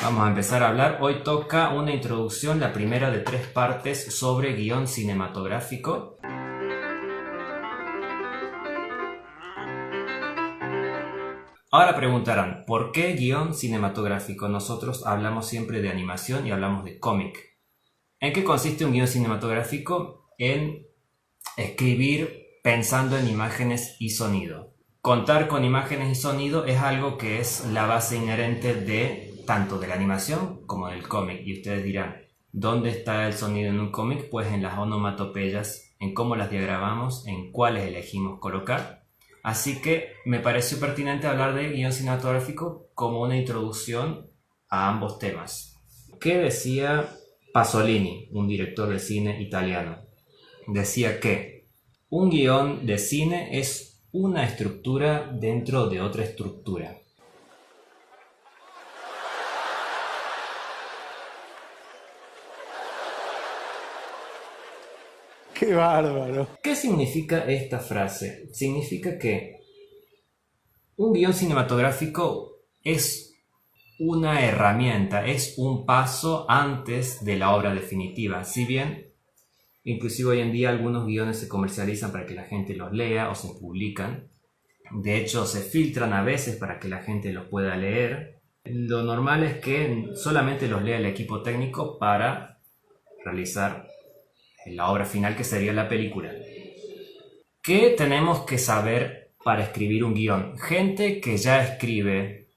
Vamos a empezar a hablar. Hoy toca una introducción, la primera de 3 partes sobre guión cinematográfico. Ahora preguntarán, ¿por qué guión cinematográfico? Nosotros hablamos siempre de animación y hablamos de cómic. ¿En qué consiste un guión cinematográfico? En escribir pensando en imágenes y sonido. Contar con imágenes y sonido es algo que es la base inherente de tanto de la animación como del cómic. Y ustedes dirán, ¿dónde está el sonido en un cómic? Pues en las onomatopeyas, en cómo las diagramamos, en cuáles elegimos colocar. Así que me pareció pertinente hablar de guión cinematográfico como una introducción a ambos temas. ¿Qué decía Pasolini, un director de cine italiano? Decía que un guión de cine es una estructura dentro de otra estructura. ¡Qué bárbaro! ¿Qué significa esta frase? Significa que un guión cinematográfico es una herramienta, es un paso antes de la obra definitiva. Si bien, inclusive hoy en día algunos guiones se comercializan para que la gente los lea o se publican. De hecho, se filtran a veces para que la gente los pueda leer. Lo normal es que solamente los lea el equipo técnico para realizar la obra final, que sería la película. ¿Qué tenemos que saber para escribir un guión? Gente que ya escribe,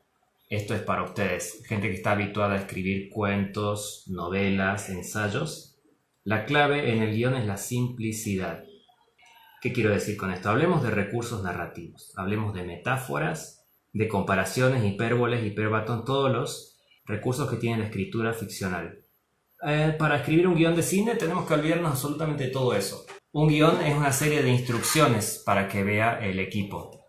esto es para ustedes, gente que está habituada a escribir cuentos, novelas, ensayos. La clave en el guión es la simplicidad. ¿Qué quiero decir con esto? Hablemos de recursos narrativos, hablemos de metáforas, de comparaciones, hipérboles, hiperbatón, todos los recursos que tiene la escritura ficcional. Para escribir un guión de cine tenemos que olvidarnos absolutamente de todo eso. Un guión es una serie de instrucciones para que vea el equipo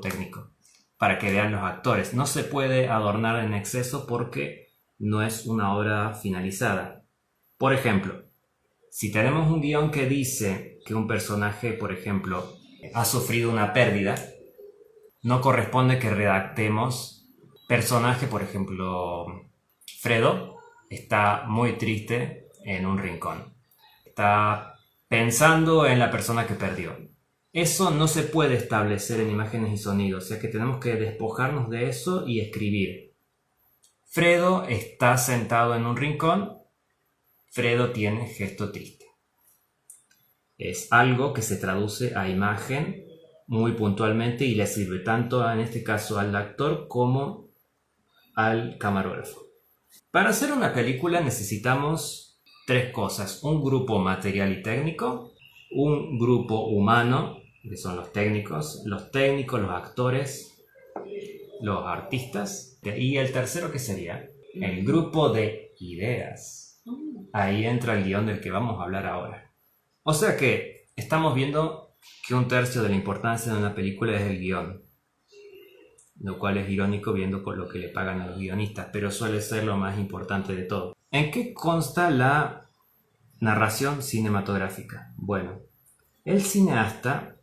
técnico, para que vean los actores. No se puede adornar en exceso porque no es una obra finalizada. Por ejemplo, si tenemos un guión que dice que un personaje, por ejemplo, ha sufrido una pérdida, no corresponde que redactemos personaje, por ejemplo, Fredo está muy triste en un rincón. Está pensando en la persona que perdió. Eso no se puede establecer en imágenes y sonidos, o sea que tenemos que despojarnos de eso y escribir. Fredo está sentado en un rincón. Fredo tiene gesto triste. Es algo que se traduce a imagen muy puntualmente y le sirve tanto en este caso al actor como al camarógrafo. Para hacer una película necesitamos 3 cosas: un grupo material y técnico, un grupo humano, que son los técnicos, los actores, los artistas, y el tercero, que sería el grupo de ideas. Ahí entra el guión del que vamos a hablar ahora. O sea que estamos viendo que 1/3 de la importancia de una película es el guión, lo cual es irónico viendo con lo que le pagan a los guionistas, pero suele ser lo más importante de todo. ¿En qué consta la narración cinematográfica? Bueno, el cineasta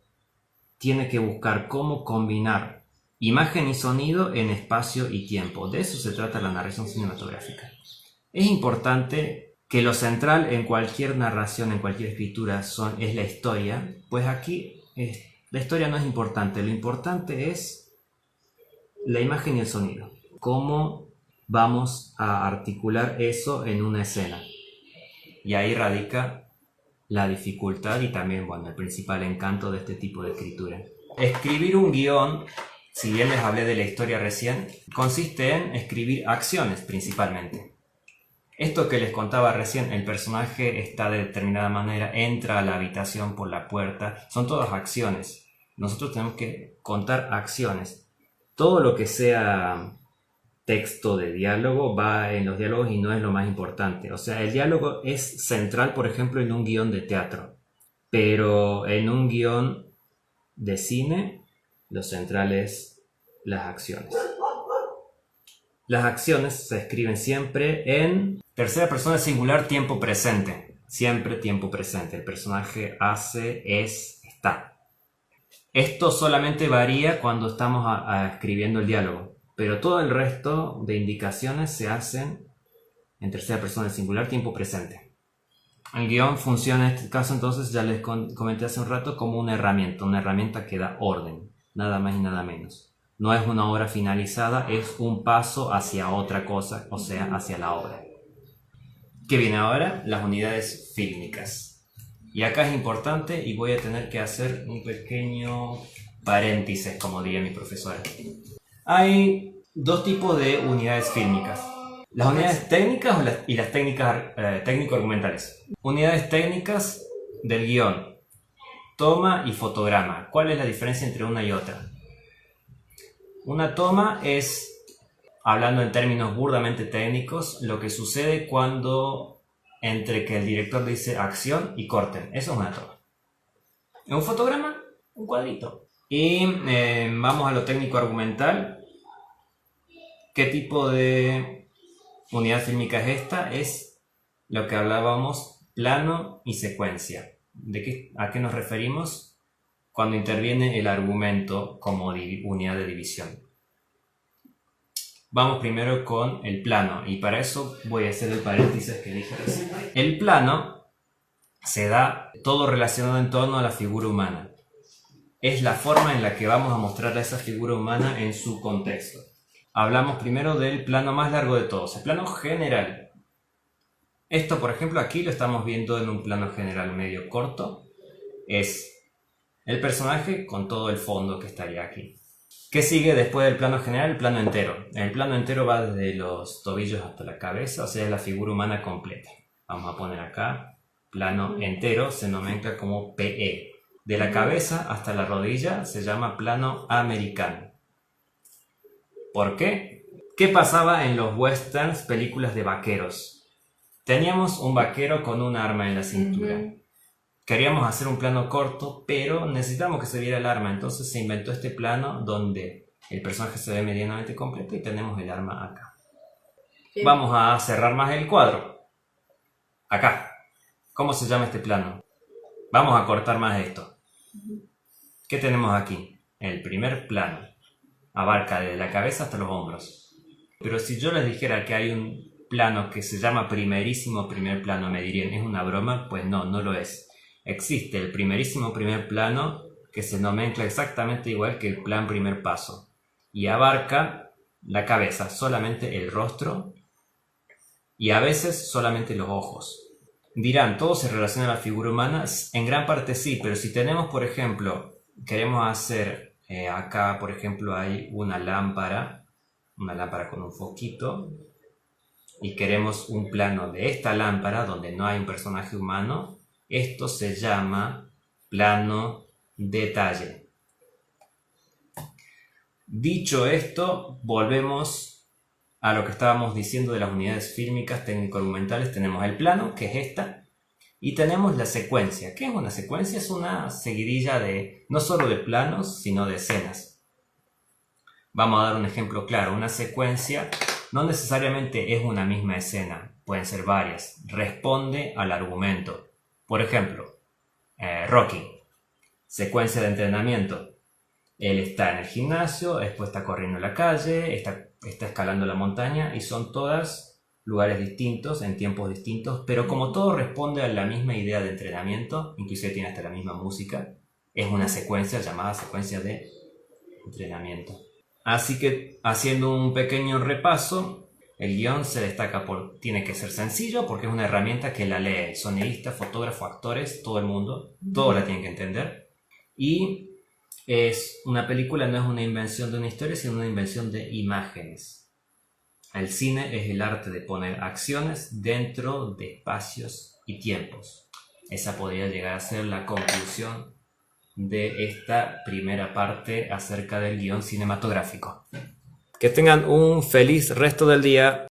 tiene que buscar cómo combinar imagen y sonido en espacio y tiempo. De eso se trata la narración cinematográfica. Es importante que lo central en cualquier narración, en cualquier escritura, es la historia, pues aquí la historia no es importante, lo importante es la imagen y el sonido. ¿Cómo vamos a articular eso en una escena? Y ahí radica la dificultad y también, el principal encanto de este tipo de escritura. Escribir un guión, si bien les hablé de la historia recién, consiste en escribir acciones principalmente. Esto que les contaba recién, el personaje está de determinada manera, entra a la habitación por la puerta, son todas acciones. Nosotros tenemos que contar acciones. Todo lo que sea texto de diálogo va en los diálogos y no es lo más importante. O sea, el diálogo es central, por ejemplo, en un guión de teatro. Pero en un guión de cine, lo central es las acciones. Las acciones se escriben siempre en tercera persona singular, tiempo presente. Siempre tiempo presente. El personaje hace, es, está. Esto solamente varía cuando estamos escribiendo el diálogo. pero todo el resto de indicaciones se hacen en tercera persona del singular, tiempo presente. El guión funciona en este caso, entonces, ya les comenté hace un rato, como una herramienta que da orden, nada más y nada menos. No es una obra finalizada, es un paso hacia otra cosa, o sea, hacia la obra. ¿Qué viene ahora? Las unidades fílmicas. Y acá es importante y voy a tener que hacer un pequeño paréntesis, como diría mi profesora. Hay dos tipos de unidades fílmicas. Las unidades técnicas y las técnicas técnico-argumentales. Unidades técnicas del guión. Toma y fotograma. ¿Cuál es la diferencia entre una y otra? Una toma es, hablando en términos burdamente técnicos, lo que sucede cuando entre que el director dice acción y corten. Eso es una toma. En un fotograma, un cuadrito. Y vamos a lo técnico-argumental. ¿Qué tipo de unidad fílmica es esta? Es lo que hablábamos, plano y secuencia. ¿A qué nos referimos? Cuando interviene el argumento como unidad de división. Vamos primero con el plano, y para eso voy a hacer el paréntesis que dije recién. El plano se da todo relacionado en torno a la figura humana. Es la forma en la que vamos a mostrar a esa figura humana en su contexto. Hablamos primero del plano más largo de todos, el plano general. Esto, por ejemplo, aquí lo estamos viendo en un plano general medio corto. Es el personaje con todo el fondo que estaría aquí. ¿Qué sigue después del plano general? El plano entero. El plano entero va desde los tobillos hasta la cabeza, o sea, es la figura humana completa. Vamos a poner acá, plano entero, se nomencla como PE. De la cabeza hasta la rodilla se llama plano americano. ¿Por qué? ¿Qué pasaba en los westerns, películas de vaqueros? Teníamos un vaquero con un arma en la cintura. Queríamos hacer un plano corto, pero necesitamos que se viera el arma. Entonces se inventó este plano donde el personaje se ve medianamente completo y tenemos el arma acá. Sí. Vamos a cerrar más el cuadro. Acá. ¿Cómo se llama este plano? Vamos a cortar más esto. ¿Qué tenemos aquí? El primer plano. Abarca desde la cabeza hasta los hombros. Pero si yo les dijera que hay un plano que se llama primerísimo primer plano, me dirían, ¿es una broma? Pues no, no lo es. Existe el primerísimo primer plano que se nomencla exactamente igual que el plan primer paso y abarca la cabeza, solamente el rostro y a veces solamente los ojos. Dirán, ¿todo se relaciona a la figura humana? En gran parte sí, pero si tenemos, por ejemplo, queremos hacer acá, por ejemplo, hay una lámpara con un foquito y queremos un plano de esta lámpara donde no hay un personaje humano. Esto se llama plano detalle. Dicho esto, volvemos a lo que estábamos diciendo de las unidades fílmicas técnico-argumentales. Tenemos el plano, que es esta, y tenemos la secuencia. ¿Qué es una secuencia? Es una seguidilla de no solo de planos, sino de escenas. Vamos a dar un ejemplo claro. Una secuencia no necesariamente es una misma escena, pueden ser varias. Responde al argumento. Por ejemplo, Rocky, secuencia de entrenamiento. Él está en el gimnasio, después está corriendo en la calle, está escalando la montaña y son todas lugares distintos, en tiempos distintos, pero como todo responde a la misma idea de entrenamiento, inclusive tiene hasta la misma música, es una secuencia llamada secuencia de entrenamiento. Así que, haciendo un pequeño repaso, el guión se destaca tiene que ser sencillo porque es una herramienta que la lee el sonidista, fotógrafo, actores, todo el mundo, todos la tienen que entender. Y es una película, no es una invención de una historia, sino una invención de imágenes. El cine es el arte de poner acciones dentro de espacios y tiempos. Esa podría llegar a ser la conclusión de esta primera parte acerca del guión cinematográfico. Que tengan un feliz resto del día.